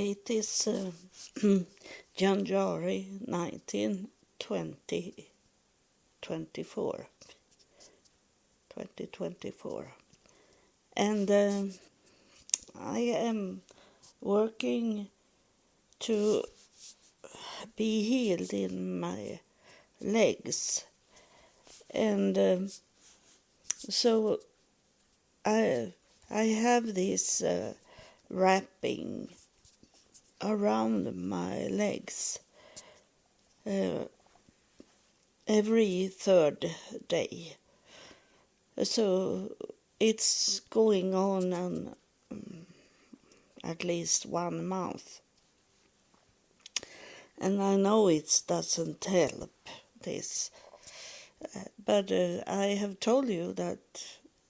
It is January 2024, and I am working to be healed in my legs, and so I have this wrapping around my legs every third day. So it's going on at least 1 month. And I know it doesn't help this, but I have told you that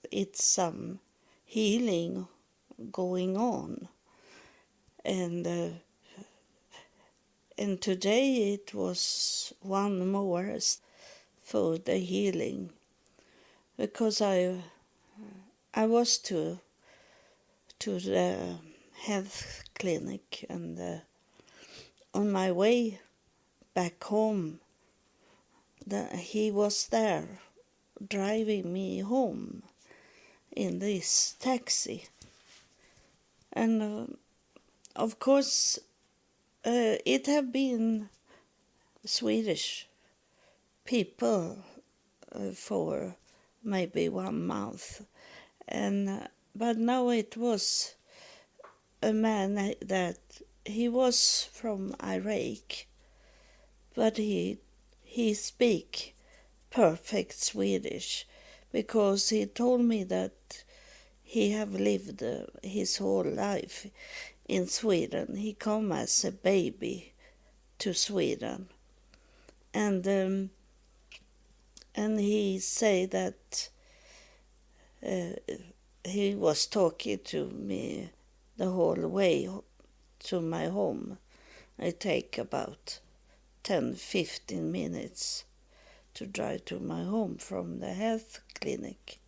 it's some healing going on. And today it was one more for the healing, because I was to the health clinic, and on my way back home, he was there driving me home in this taxi, and of course it have been Swedish people for maybe 1 month, and but now it was a man that he was from Iraq, but he speak perfect Swedish, because he told me that he have lived his whole life in Sweden. He come as a baby to Sweden, and he say that he was talking to me the whole way to my home. I take about 10-15 minutes to drive to my home from the health clinic.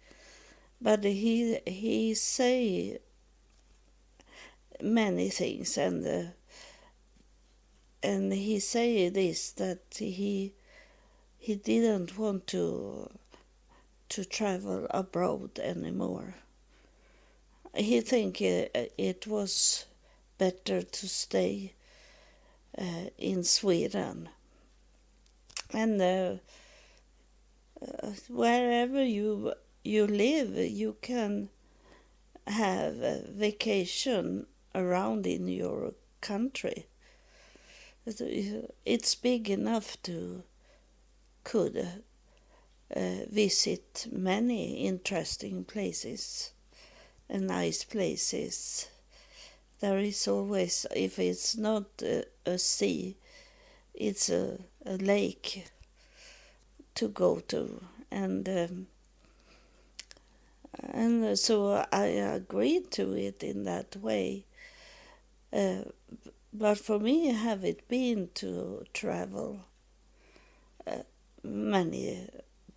But he say many things, and he say this, that he didn't want to travel abroad anymore. He think it was better to stay in Sweden, and wherever you live, you can have a vacation around in your country. It's big enough to could visit many interesting places and nice places. There is always, if it's not a sea, it's a lake to go to, and so I agreed to it in that way. But for me, have it been to travel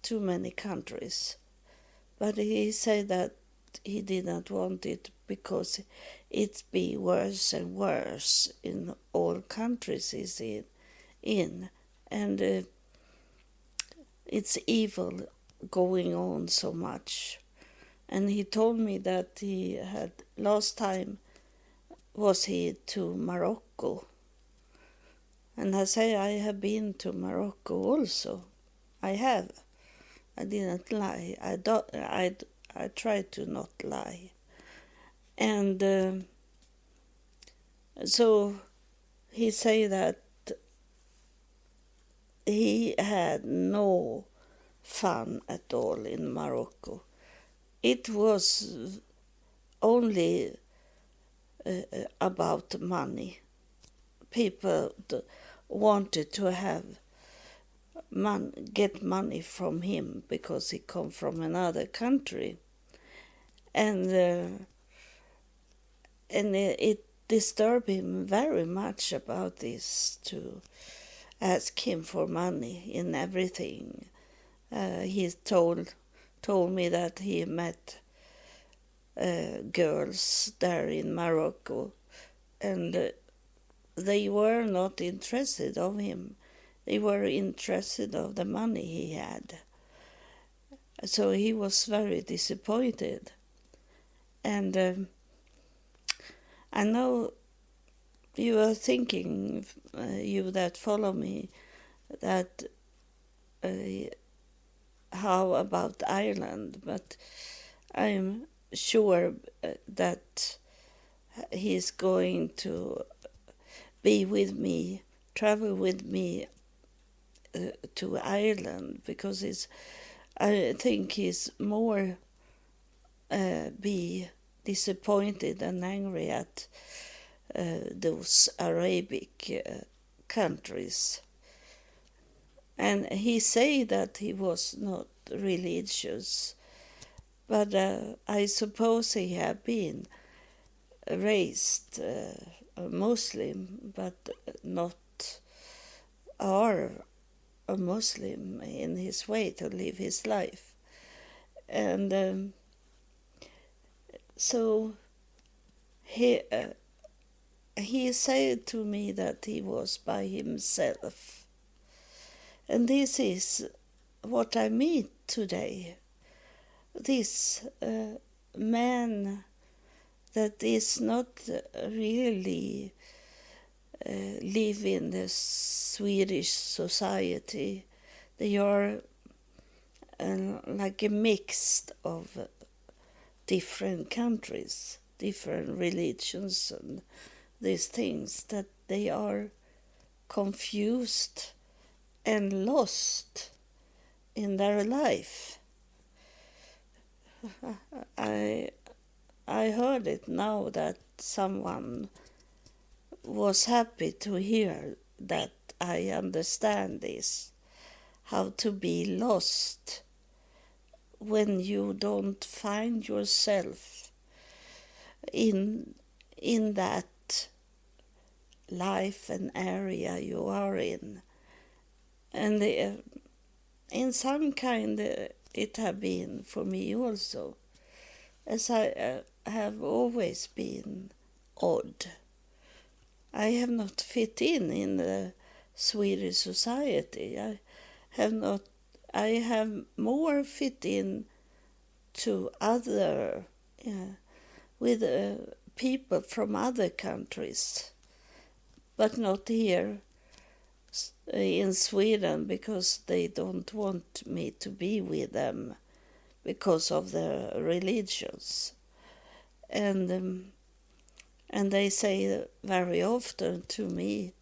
too many countries. But he said that he didn't want it because it be worse and worse in all countries he's in. And it's evil going on so much. And he told me that he had, last time was he to Morocco. And I say, I have been to Morocco also. I have. I didn't lie. I tried to not lie. And so he say that he had no fun at all in Morocco. It was only about money. People wanted to have get money from him because he come from another country, and it disturbed him very much about this, to ask him for money in everything. He told me that he met girls there in Morocco, and they were not interested of him. They were interested of the money he had. So he was very disappointed. And I know you are thinking, you that follow me, that how about Ireland? But I'm sure that he's going to be with me, travel with me to Ireland, because I think he's more be disappointed and angry at those Arabic countries. And he say that he was not religious, but I suppose he had been raised a Muslim, but not are a Muslim in his way to live his life. And so he said to me that he was by himself. And this is what I meet today. This man that is not really live in the Swedish society. They are like a mix of different countries, different religions, and these things, that they are confused and lost in their life. I heard it now that someone was happy to hear that I understand this, how to be lost when you don't find yourself in that life and area you are in. And in some kind it have been for me also, as I have always been odd. I have not fit in the Swedish society. I have more fit in to other, with people from other countries, but not here in Sweden, because they don't want me to be with them because of their religions. And they say very often to me,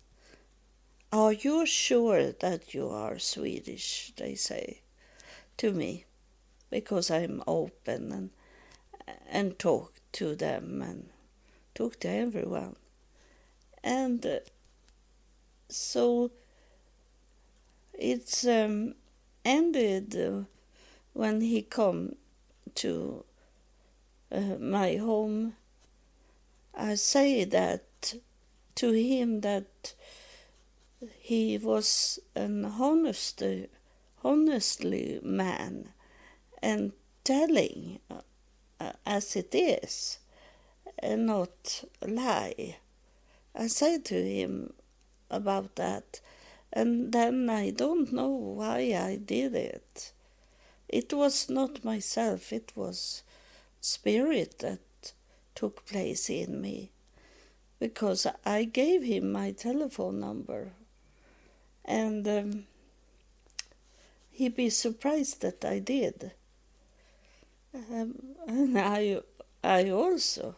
"Are you sure that you are Swedish?" they say to me, because I'm open and talk to them and talk to everyone. And so it's ended when he come to my home. I say that to him, that he was an honestly man, and telling as it is, and not lie. I said to him about that, and then I don't know why I did it. It was not myself, it was spirit that took place in me, because I gave him my telephone number, and he'd be surprised that I did. And I also,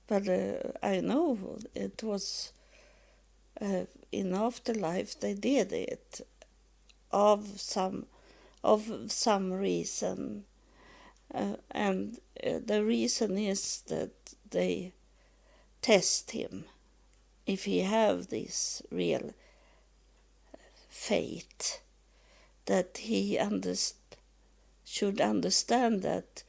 but I know it was in afterlife they did it of some reason, and the reason is that they test him if he have this real faith, that he should understand that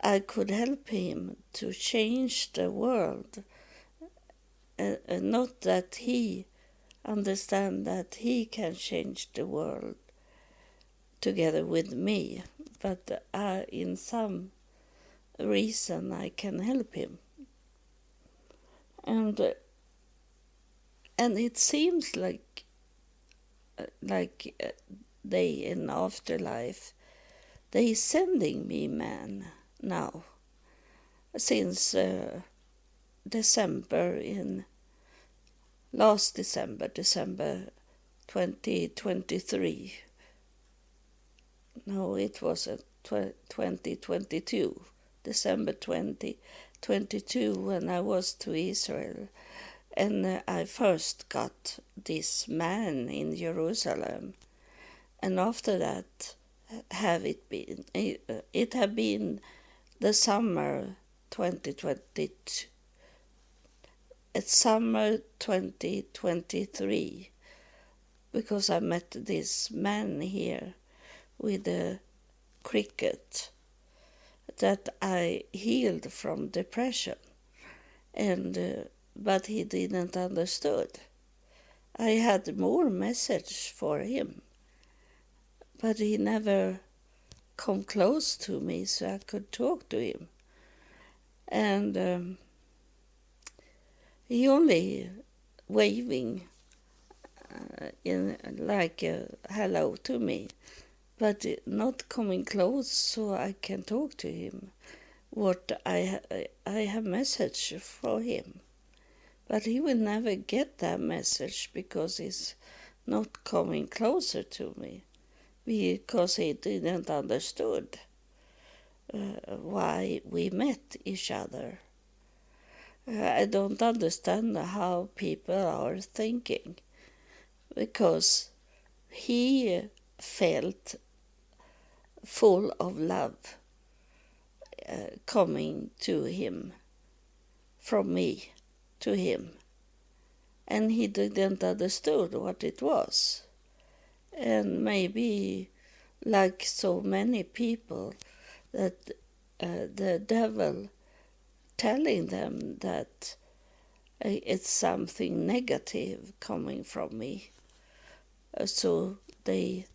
I could help him to change the world, not that he understand that he can change the world together with me, but in some reason I can help him. And And it seems they in afterlife, they sending me man now since December, in last December 2023. No, it was 2022, December 2022, when I was to Israel. And I first got this man in Jerusalem. And after that, it have been the summer 2022. It's summer 2023, because I met this man here with a cricket that I healed from depression, and but he didn't understood. I had more message for him, but he never come close to me so I could talk to him. And he only waving in like a hello to me, but not coming close so I can talk to him. What I have message for him, but he will never get that message because he's not coming closer to me, because he didn't understood why we met each other. I don't understand how people are thinking, because he felt full of love coming to him, from me to him, and he didn't understood what it was. And maybe, like so many people, that the devil telling them that it's something negative coming from me, so they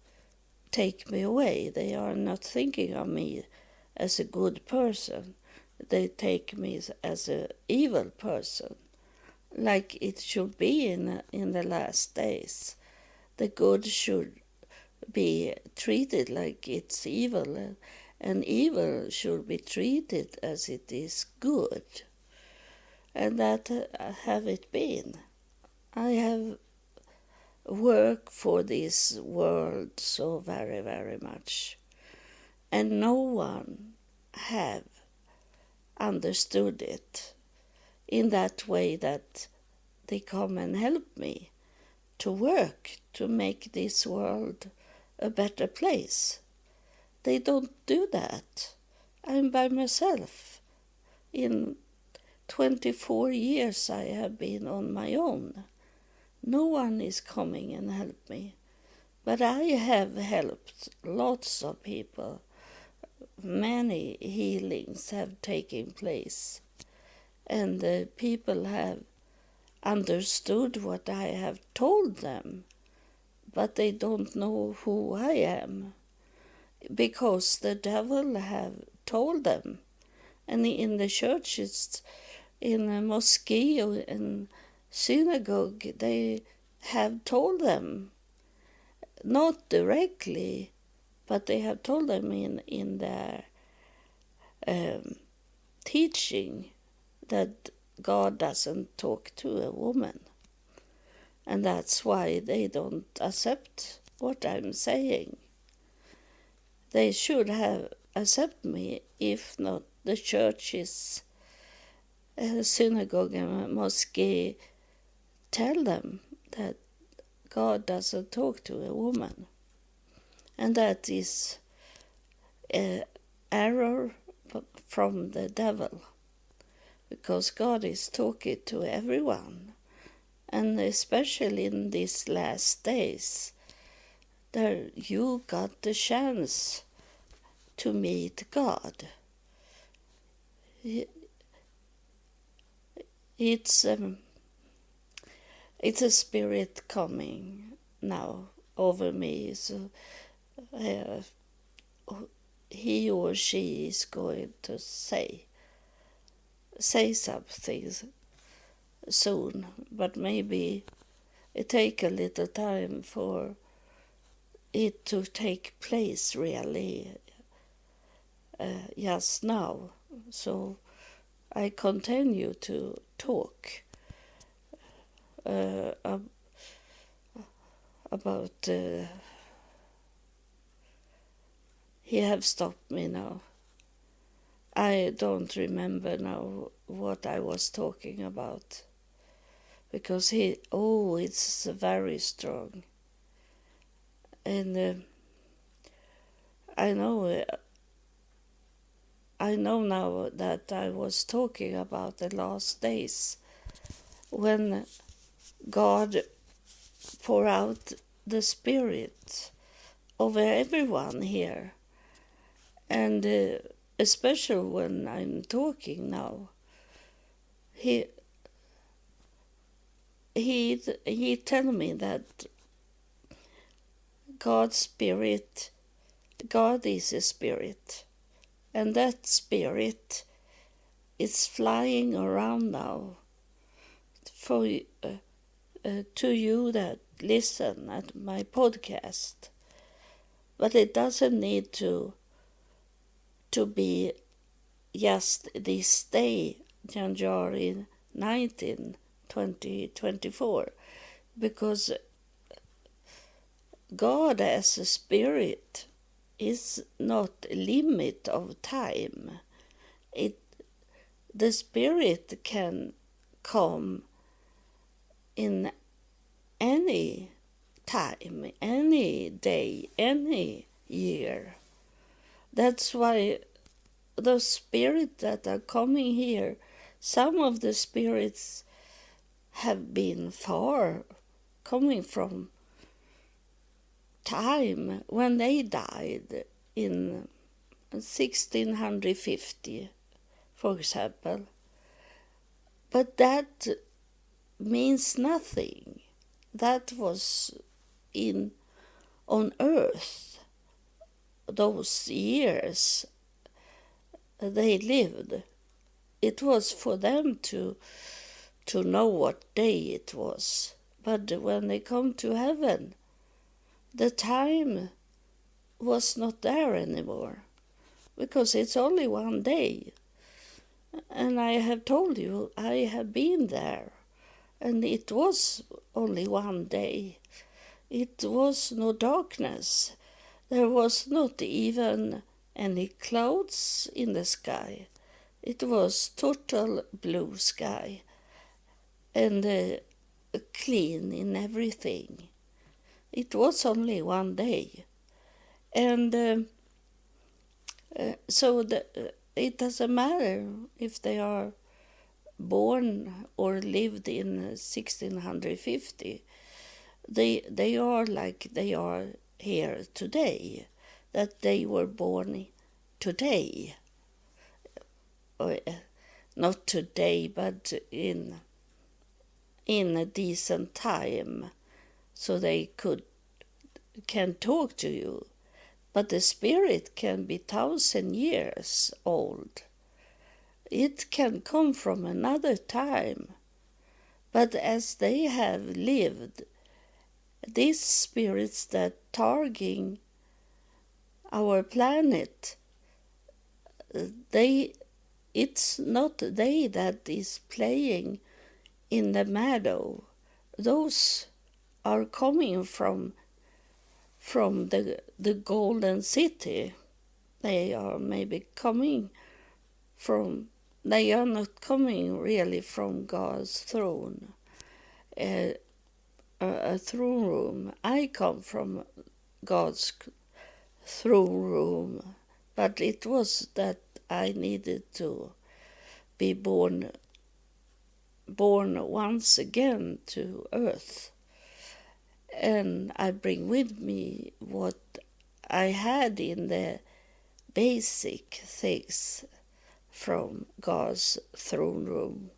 take me away. They are not thinking of me as a good person. They take me as an evil person, like it should be in the last days. The good should be treated like it's evil, and evil should be treated as it is good. And that have it been. I have worked for this world so very, very much, and no one have understood it in that way that they come and help me to work to make this world a better place. They don't do that. I'm by myself. In 24 years I have been on my own. No one is coming and help me. But I have helped lots of people. Many healings have taken place, and the people have understood what I have told them, but they don't know who I am, because the devil have told them. And in the churches, in a mosque and synagogue, they have told them, not directly, but they have told them in their teaching that God doesn't talk to a woman. And that's why they don't accept what I'm saying. They should have accepted me, if not the churches, synagogue and mosque tell them that God doesn't talk to a woman. And that is an error from the devil, because God is talking to everyone, and especially in these last days, there you got the chance to meet God. It's a spirit coming now over me, so he or she is going to say something soon, but maybe it take a little time for it to take place really just now. So I continue to talk about. He have stopped me now. I don't remember now what I was talking about, because it's very strong, and I know now that I was talking about the last days when God pour out the Spirit over everyone here, and especially when I'm talking now, he tell me that God is a spirit, and that spirit is flying around now for to you that listen at my podcast. But it doesn't need to be just this day, January 19, 2024, because God as a spirit is not a limit of time. The spirit can come in any time, any day, any year. That's why the spirits that are coming here, some of the spirits have been far, coming from time when they died in 1650, for example. But that means nothing. That was on earth, those years they lived. It was for them to know what day it was. But when they come to heaven, the time was not there anymore, because it's only one day. And I have told you, I have been there, and it was only one day. It was no darkness. There was not even any clouds in the sky. It was total blue sky, and clean in everything. It was only one day. And so it doesn't matter if they are born or lived in 1650. They are like they are here today, that they were born today. Or, not today, but in a decent time, so they can talk to you. But the spirit can be 1,000 years old. It can come from another time. But as they have lived, these spirits that targeting our planet, it's not they that is playing in the meadow. Those are coming from the golden city. They are maybe coming from, they are not coming really from God's throne, a throne room. I come from God's throne room, but it was that I needed to be born once again to earth. And I bring with me what I had in the basic things from God's throne room.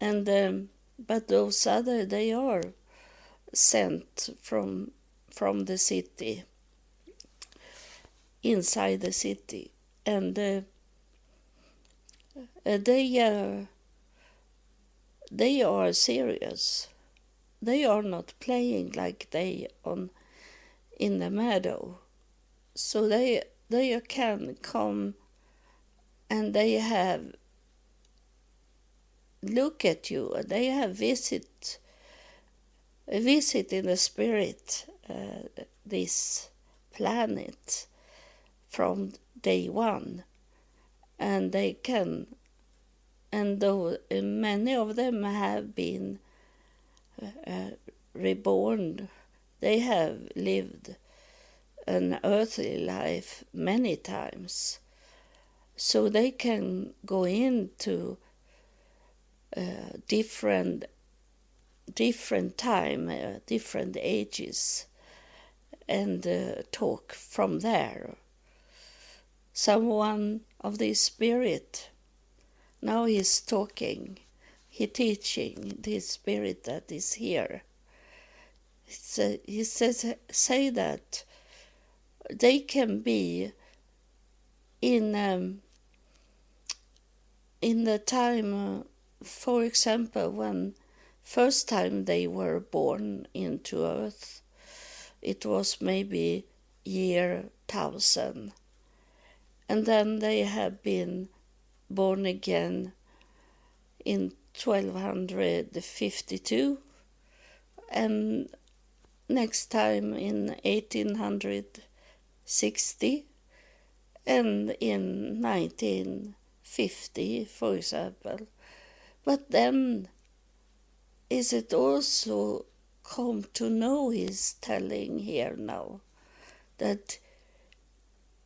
And but those other, they are sent from the city, inside the city, and they are serious. they are not playing like they on in the meadow. So they can come and they have look at you. They have a visit in the spirit this planet from day one, and they can, and though many of them have been reborn, they have lived an earthly life many times, so they can go into different time, different ages, and talk from there. Someone of the spirit now he's talking, he teaching this spirit that is here. He says say that they can be in the time, for example, when first time they were born into earth, it was maybe year 1000, and then they have been born again in 1252, and next time in 1860, and in 1950, for example. But then is it also come to know, he's telling here now, that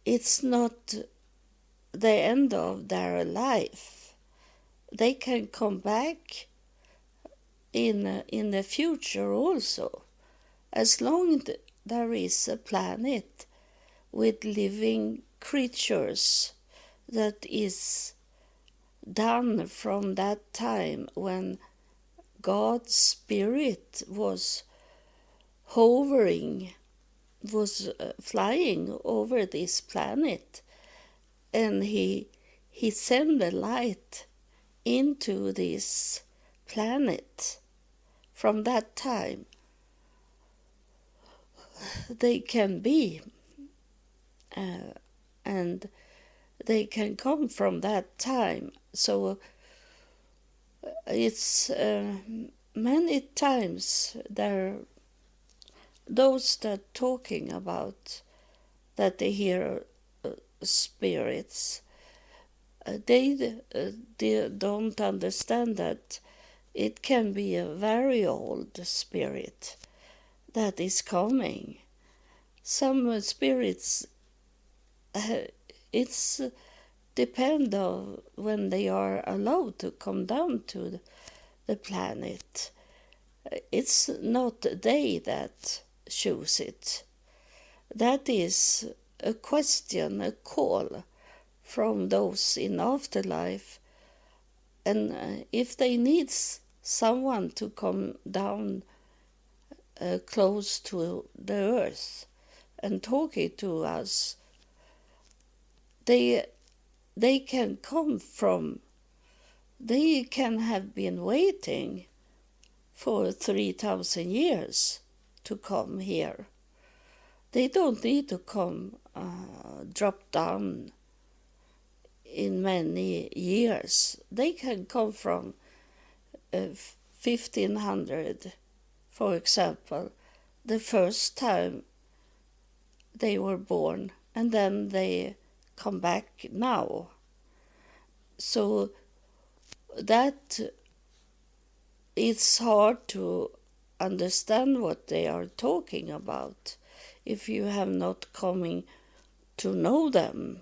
it's not the end of their life. They can come back in the future also, as long as there is a planet with living creatures that is done from that time when God's spirit was hovering, was flying over this planet, and he sent the light into this planet. From that time they can be and they can come from that time. So it's many times there those that talking about that they hear spirits, they don't understand that it can be a very old spirit that is coming. Some spirits, it's depend on when they are allowed to come down to the planet. It's not they that choose it. That is a question, a call from those in afterlife, and if they need someone to come down close to the earth and talking to us, they can come from, they can have been waiting for 3,000 years to come here. They don't need to come drop down in many years. They can come from 1500, for example, the first time they were born, and then they come back now. So that it's hard to understand what they are talking about if you have not coming to know them,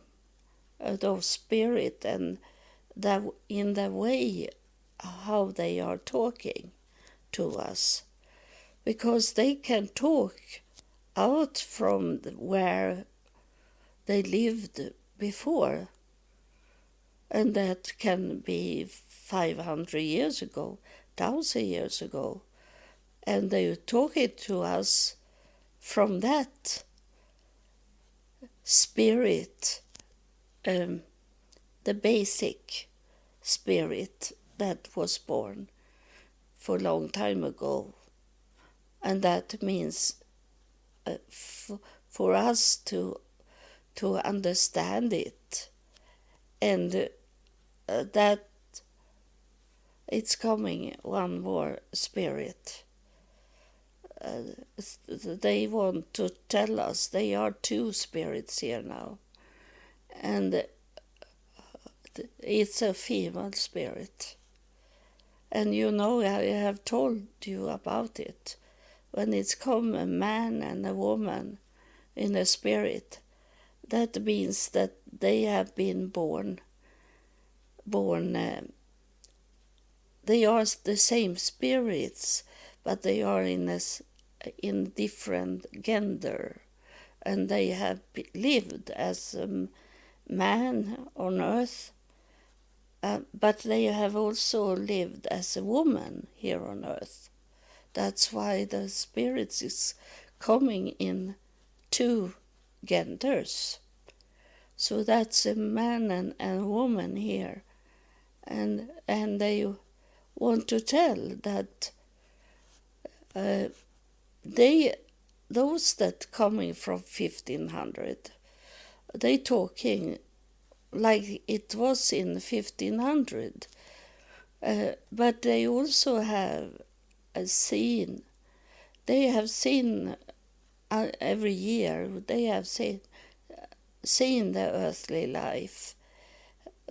those spirit, and that in the way how they are talking to us, because they can talk out from where they lived before, and that can be 500 years ago, 1,000 years ago, and they're talking to us from that spirit, the basic spirit that was born for a long time ago. and that means for us to understand it, and that it's coming one more spirit. They want to tell us they are two spirits here now, and it's a female spirit. And you know, I have told you about it. When it's come a man and a woman in a spirit, that means that they have been born. They are the same spirits, but they are in different gender, and they have lived as a man on earth, but they have also lived as a woman here on earth. That's why the spirits is coming in two genders. So that's a man and a woman here, and they want to tell that those that coming from 1500, they talking like it was in 1500, but they also have seen. They have seen every year. They have seen the earthly life,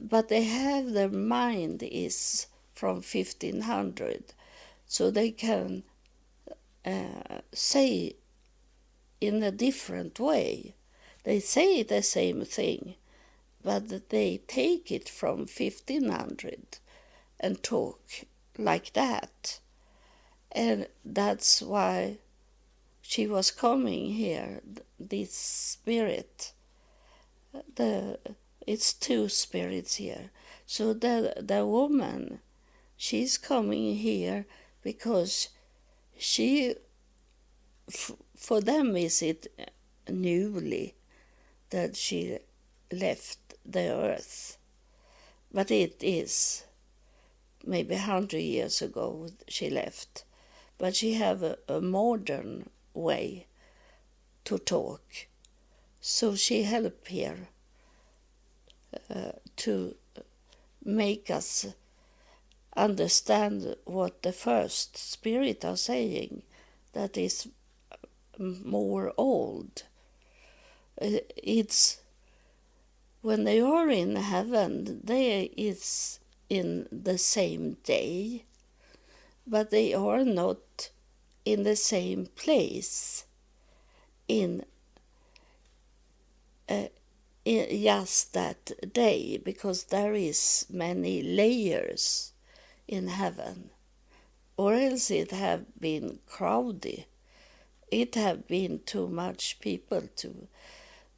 but they have their mind is from 1500, so they can say in a different way. They say the same thing, but they take it from 1500 and talk like that. And that's why she was coming here, this spirit. It's two spirits here. So the woman, she's coming here because for them is it newly that she left the earth. But it is maybe 100 years ago she left. But she have a modern way to talk. So she help here to make us understand what the first spirit are saying, that is more old. It's when they are in heaven, they is in the same day, but they are not in the same place in just that day, because there is many layers in heaven, or else it have been crowded. It have been too much people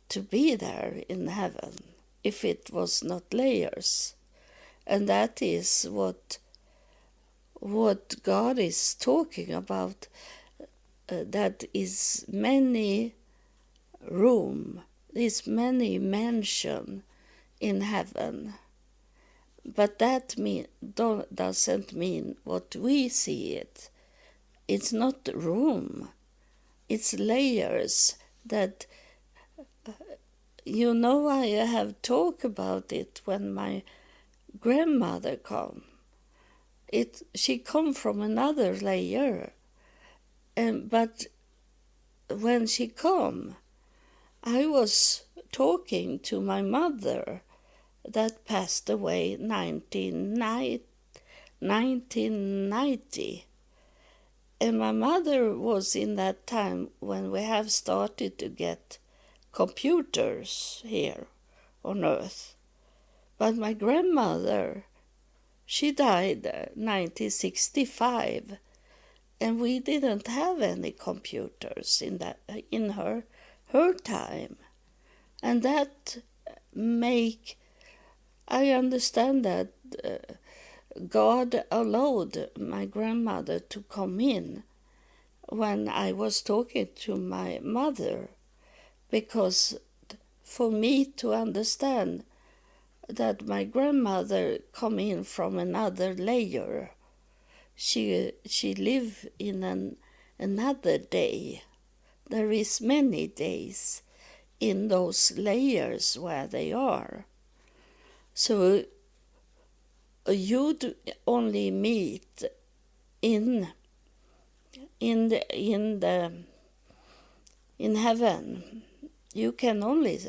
to be there in heaven if it was not layers. And that is what God is talking about, that is many room, is many mansion in heaven. But that doesn't mean what we see it. It's not room. It's layers that, I have talked about it when my grandmother come. She come from another layer. But when she come, I was talking to my mother that passed away 1990. And my mother was in that time when we have started to get computers here on earth. But my grandmother, she died 1965, and we didn't have any computers in her time. And that I understand that God allowed my grandmother to come in when I was talking to my mother, because for me to understand that my grandmother come in from another layer, she lived in another day. There is many days in those layers where they are. So you only meet in heaven. You can only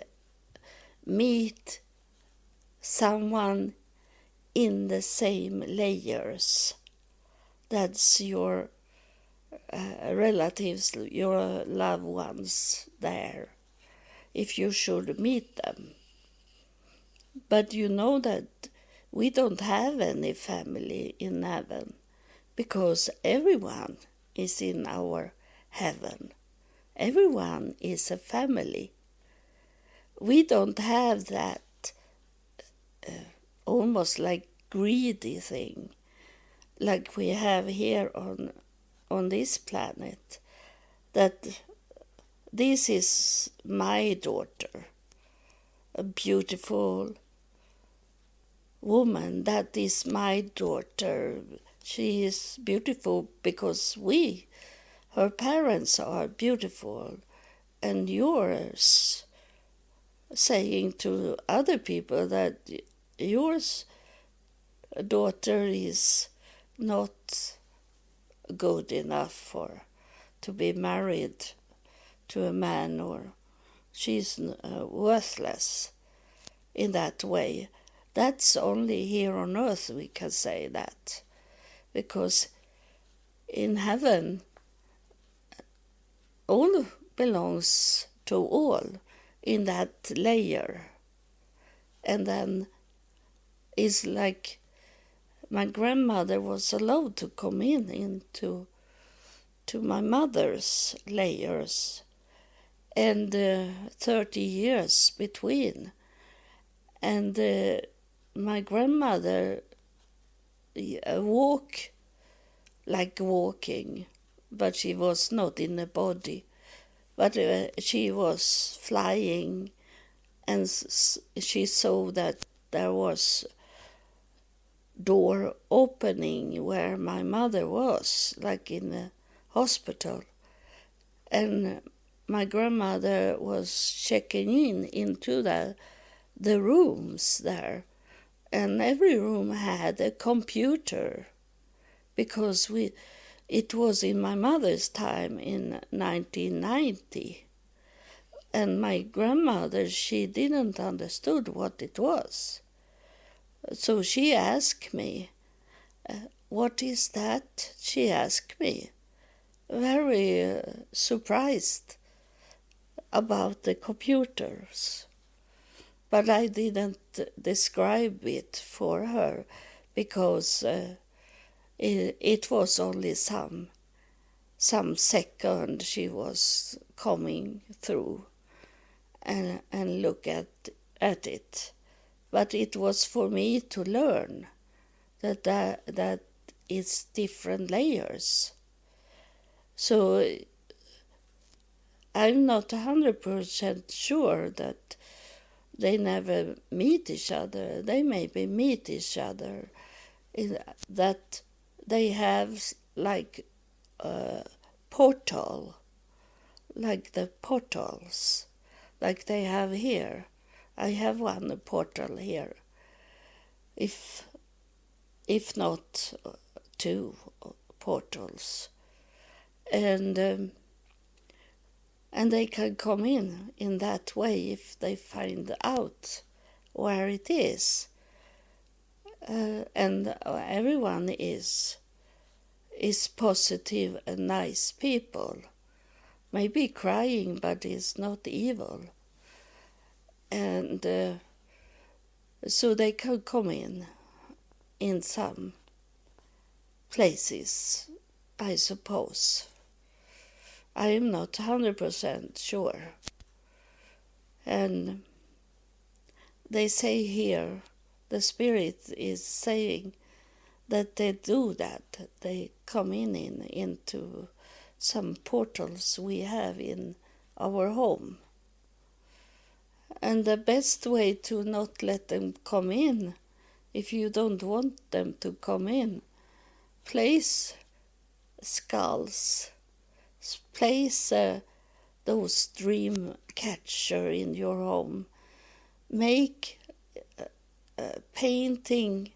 meet someone in the same layers. That's your relatives, your loved ones there, if you should meet them. But you know that we don't have any family in heaven, because everyone is in our heaven. Everyone is a family. We don't have that almost like greedy thing like we have here on this planet, that this is my daughter, a beautiful woman, that is my daughter. She is beautiful because her parents are beautiful, and yours saying to other people that yours daughter is not good enough to be married to a man, or she's worthless in that way. That's only here on earth we can say that, because in heaven all belongs to all in that layer. And then it's like my grandmother was allowed to come into my mother's layers, and 30 years between. And my grandmother walked like walking, but she was not in a body. But she was flying, and she saw that there was door opening where my mother was, like in a hospital. And my grandmother was checking into the rooms there. And every room had a computer, because it was in my mother's time in 1990. And my grandmother, she didn't understood what it was. So she asked me, what is that? She asked me, very surprised about the computers. But I didn't describe it for her, because it was only some second she was coming through and look at it. But it was for me to learn that it's different layers. So I'm not 100% sure that they never meet each other. They maybe meet each other, that they have like a portal, like the portals, like they have here. I have one portal here, if not two portals, and they can come in that way if they find out where it is, and everyone is positive and nice people, maybe crying, but it's not evil. And so they can come in some places, I suppose. I am not 100% sure. And they say here, the Spirit is saying that they do that. They come into some portals we have in our home. And the best way to not let them come in, if you don't want them to come in, place skulls place those dream catcher in your home. Make painting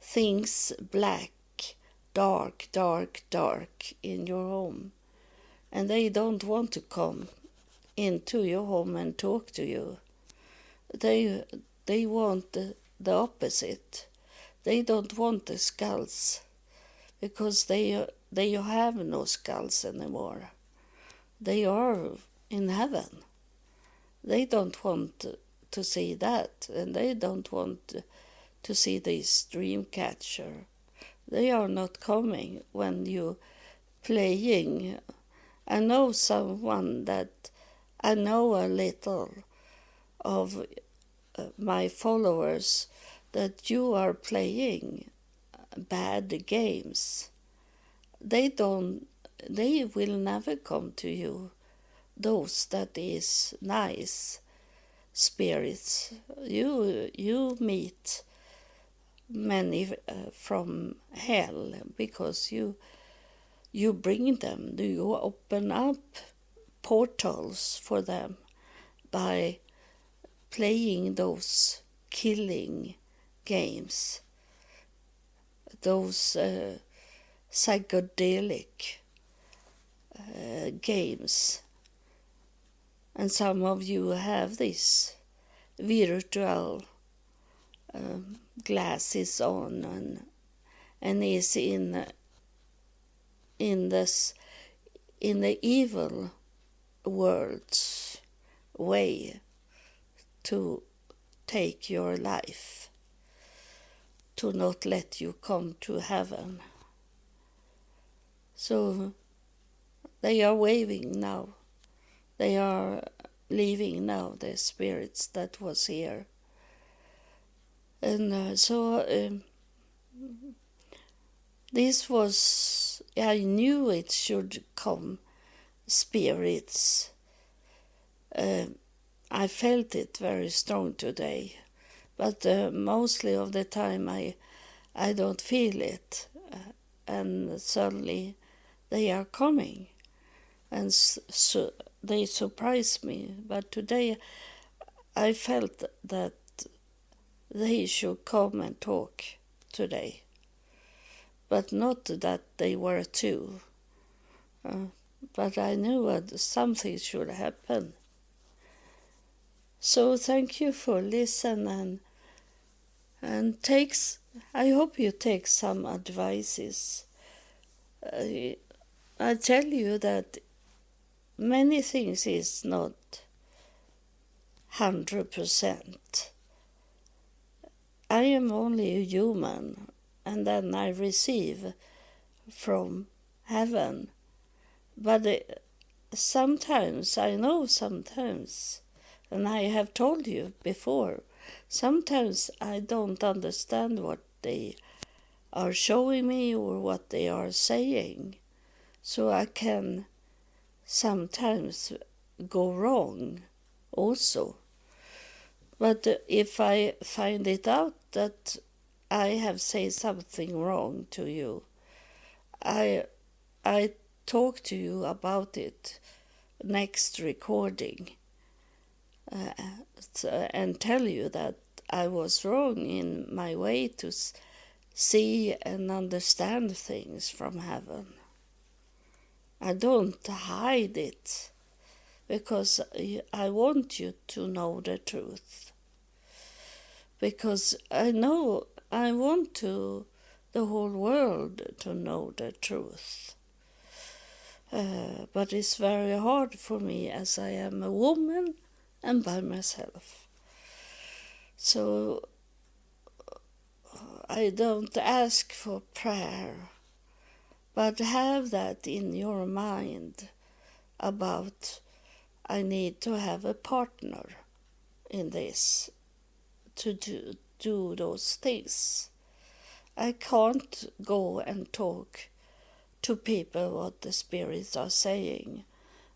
things black, dark, dark, dark in your home. And they don't want to come into your home and talk to you. They want the opposite. They don't want the skulls, because they have no skulls anymore. They are in heaven. They don't want to see that, and they don't want to see this dream catcher. They are not coming when you playing. I know someone that I know a little of my followers that you are playing bad games. They will never come to you. Those that is nice spirits. You meet many from hell because you bring them. You open up portals for them by playing those killing games, those psychedelic games. And some of you have this virtual glasses on and is in the evil world's way to take your life, to not let you come to heaven. So they are waving now. They are leaving now, the spirits that was here. And this was, I knew it should come, spirits. I felt it very strong today, but mostly of the time I don't feel it, and suddenly they are coming, and so they surprise me. But today I felt that they should come and talk today, but not that they were two. But I knew that something should happen. So thank you for listening, and I hope you take some advices. I tell you that many things is not 100%. I am only a human, and then I receive from heaven. But sometimes, I know sometimes, and I have told you before, sometimes I don't understand what they are showing me or what they are saying. So I can sometimes go wrong also. But if I find it out that I have said something wrong to you, I talk to you about it next recording, and tell you that I was wrong in my way to see and understand things from heaven. I don't hide it, because I want you to know the truth. Because I want the whole world to know the truth. But it's very hard for me, as I am a woman and by myself. So I don't ask for prayer, but have that in your mind about I need to have a partner in this to do those things. I can't go and talk to people what the spirits are saying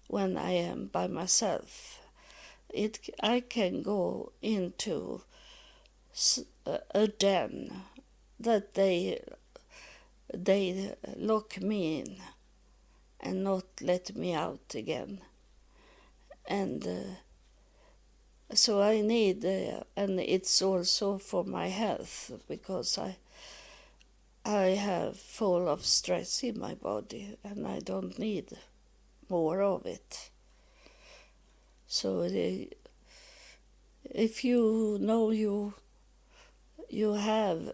when I am by myself. I can go into a den that they lock me in, and not let me out again. And so I need, and it's also for my health, because I have full of stress in my body and I don't need more of it. So if you know you have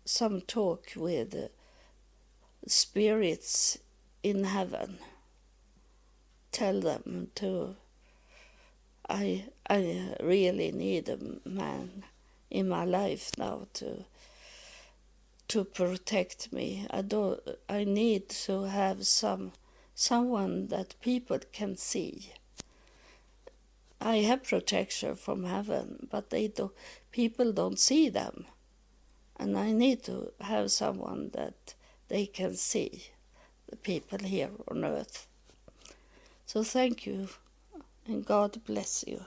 some talk with spirits in heaven, tell them to, I really need a man in my life now to protect me. I need to have someone that people can see. I have protection from heaven, but people don't see them. And I need to have someone that they can see, the people here on earth. So thank you, and God bless you.